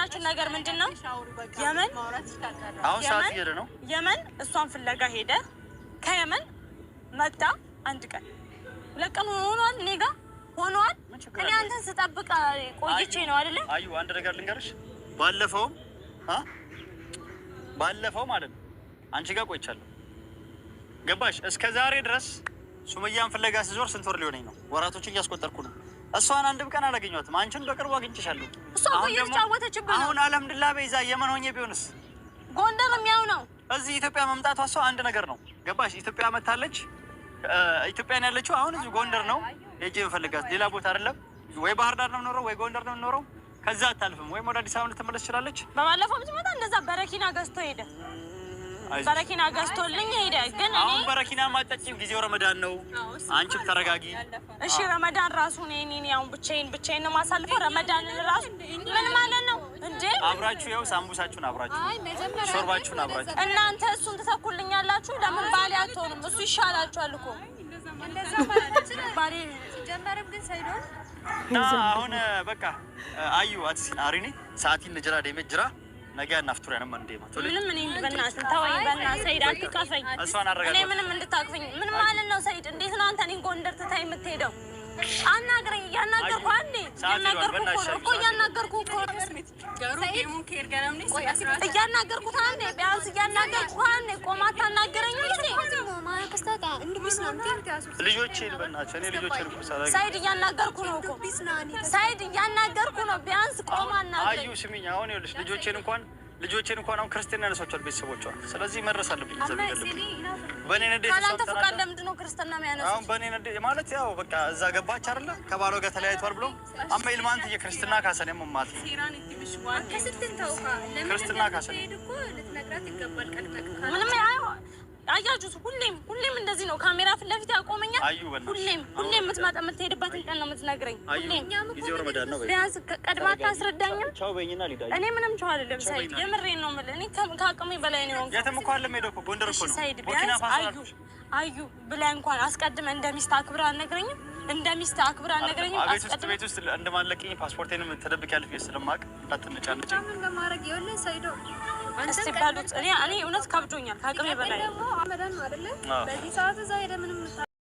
ያላችሁ ነገር ምንድነው? የመን አሁን ሰዓት እየሄደ ነው። የመን እሷን ፍለጋ ሄደ። ከየመን መጣ። አንድ ቀን ለቀን ሆኗል። እኔ ጋር ሆኗል። እኔ አንተን ስጠብቅ ቆይቼ ነው አይደለ? አዩ አንድ ነገር ልንገርሽ። ባለፈው ማለት ነው አንቺ ጋር ቆይቻለሁ። ገባሽ? እስከ ዛሬ ድረስ ሱመያን ፍለጋ ስዞር ስንት ወር ሊሆነኝ ነው? ወራቶችን እያስቆጠርኩ ነው። እሷን አንድም ቀን አላገኘኋትም። አንቺን በቅርቡ አግኝቼሻለሁ። እሷ እየተጫወተችብኝ ነው። አሁን አልሐምዱሊላህ በይዛ የመን ሆኜ ቢሆንስ? ጎንደርም ያው ነው። እዚህ ኢትዮጵያ መምጣቷ እሷ አንድ ነገር ነው። ገባሽ? ኢትዮጵያ መታለች። ኢትዮጵያ ነው ያለችው። አሁን እዚህ ጎንደር ነው ሄጄ የምፈልጋት፣ ሌላ ቦታ አይደለም። ወይ ባህር ዳር ነው የምኖረው ወይ ጎንደር ነው የምኖረው። ከዛ አታልፍም። ወይም ወደ አዲስ አበባ ልትመለስ ትችላለች። በባለፈው ብትመጣ እንደዛ በረኪና ገዝቶ ሄደ። በረኪና ገዝቶልኝ ሄደ። ግን አሁን በረኪና ማጠጪም ጊዜው ረመዳን ነው። አንቺም ተረጋጊ እሺ። ረመዳን ራሱ እኔ አሁን ብቻዬን ነው ማሳልፈው። ረመዳን ራሱ ምን ማለት ነው እንዴ? አብራችሁ ያው ሳምቡሳችሁን አብራችሁ ሾርባችሁን አብራችሁ እናንተ እሱን ትተኩልኛላችሁ። ለምን ባሌ አትሆኑም? እሱ ይሻላችኋል እኮ እንደዛ ባሌ ሲጀመርም ግን ሳይዶን አሁን በቃ አዩ አትሲን አሪኒ ሰዓቲን ነጅራ ደመጅራ ነገ እናፍቱሪያ ነው እንዴ ማለት ምንም እኔ በእናትህ ተወኝ። በእናትህ ሰይድ አትቀፈኝ። እኔ ምንም እንድታቅፈኝ ምን ማለት ነው? ሰይድ እንዴት ነው አንተ እኔን ጎንደር ትተህ የምትሄደው? አናግረኝ። እያናገርኩህ አንዴ እያናገርኩህ አንዴ ቢያንስ እያናገርኩህ አንዴ ቆማ አታናግረኝ እንዴ? ልጆቼን በእናትህ እኔ ልጆቼን ሰይድ እያናገርኩህ ነው እኮ ሰይድ እያናገርኩህ ነው። ቢያንስ ቆማ አናግረኝ። አዩ ስሚኝ፣ አሁን ይኸውልሽ ልጆቼን እንኳን አሁን ክርስትና ያነሷቸዋል ቤተሰቦቿ። ስለዚህ መድረስ አለብኝ። በእኔ ነዴ ካላንተ ፈቃድ ለምንድን ነው ክርስትና የሚያነሱት? አሁን በእኔ ነዴ ማለት ያው በቃ እዛ ገባች አይደለ? ከባሏ ጋር ተለያይቷል ብሎ አማ ኢልማንት የክርስትና ካሰነ መማት ክርስትና ካሰነ ምንም አያጁት ሁሌም እንደዚህ ነው። ካሜራ ፊት ለፊት ያቆመኛል። ሁሌም የምትሄድበትን ቀን ነው የምትነግረኝ። ጊዜው ረመዳን ነው። ቢያንስ ቀድማ አታስረዳኝም? እኔ ምንም ቻው አይደለም ሰይድ፣ የምሬን ነው የምልህ። እኔ ከአቅሜ በላይ ነው። የትም እኮ አለም ሄደው እኮ ጎንደር እኮ ነው። ሰይድ ቢያንስ አዩ ብለህ እንኳን አስቀድመህ እንደ ሚስት አክብራ አልነግረኝም? እንደ ሚስት አክብራ አልነግረኝም? ቤት ውስጥ እንደማለቅኝ ፓስፖርቴንም ተደብቄያለሁ ብዬሽ ስለማውቅ እንዳትነጫነጭ ምን ለማድረግ ይኸውልህ ሰይዶ እስቲ ባሉት እኔ እውነት ከብዶኛል ከአቅሜ በላይ ነው። አመዳን ነው አይደለ? በዚህ ሰዓት እዛ ሄደ ምንም